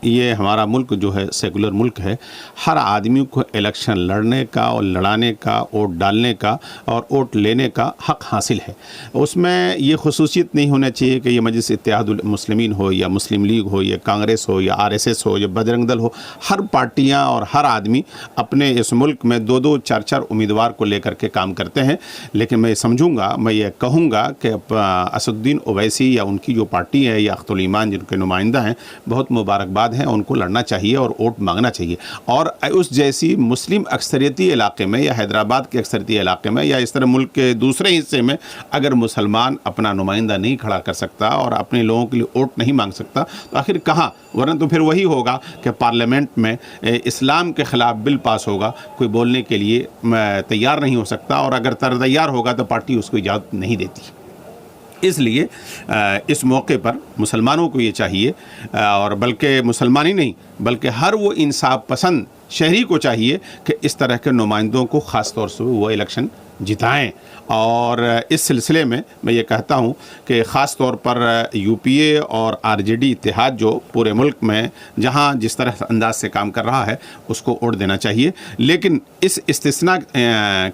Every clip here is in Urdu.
یہ ہمارا ملک جو ہے سیکولر ملک ہے، ہر آدمی کو الیکشن لڑنے کا اور لڑانے کا، ووٹ ڈالنے کا اور ووٹ لینے کا حق حاصل ہے۔ اس میں یہ خصوصیت نہیں ہونا چاہیے کہ یہ مجلس اتحاد المسلمین ہو یا مسلم لیگ ہو یا کانگریس ہو یا RSS ہو یا بجرنگ دل ہو، ہر پارٹیاں اور ہر آدمی اپنے اس ملک میں دو دو چار چار امیدوار کو لے کر کے کام کرتے ہیں۔ لیکن میں سمجھوں گا، میں یہ کہوں گا کہ اسد الدین اویسی یا ان کی جو پارٹی ہے یا اخت الایمان جن کے نمائندہ ہیں، بہت مبارکباد ہیں، ان کو لڑنا چاہیے اور ووٹ مانگنا چاہیے۔ اور اس جیسی مسلم اکثریتی علاقے میں یا حیدرآباد کے اکثریتی علاقے میں یا اس طرح ملک کے دوسرے حصے میں اگر مسلمان اپنا نمائندہ نہیں کھڑا کر سکتا اور اپنے لوگوں کے لیے ووٹ نہیں مانگ سکتا تو آخر کہاں؟ ورنہ تو پھر وہی ہوگا کہ پارلیمنٹ میں اسلام کے خلاف بل پاس ہوگا، کوئی بولنے کے لیے تیار نہیں ہو سکتا، اور اگر تیار ہوگا تو پارٹی اس کو اجازت نہیں دیتی۔ اس لیے اس موقع پر مسلمانوں کو یہ چاہیے، اور بلکہ مسلمان ہی نہیں بلکہ ہر وہ انصاف پسند شہری کو چاہیے کہ اس طرح کے نمائندوں کو خاص طور سے وہ الیکشن جتائیں۔ اور اس سلسلے میں یہ کہتا ہوں کہ خاص طور پر UPA اور RJD اتحاد جو پورے ملک میں جہاں جس طرح انداز سے کام کر رہا ہے اس کو ووٹ دینا چاہیے، لیکن اس استثناء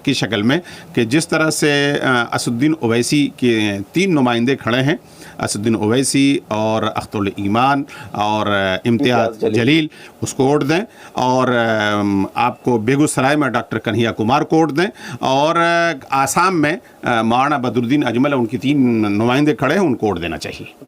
کی شکل میں کہ جس طرح سے اسد الدین اویسی کے 3 نمائندے کھڑے ہیں، اسد الدین اویسی اور اخت الایمان اور امتیاز جلیل، اس کو ووٹ دیں، اور آپ کو بیگوسرائے میں ڈاکٹر کنہیا کمار کو ووٹ دیں، اور آسام میں مولانا بدر الدین اجمل ان کی 3 نمائندے کھڑے ہیں، ان کو ووٹ دینا چاہیے۔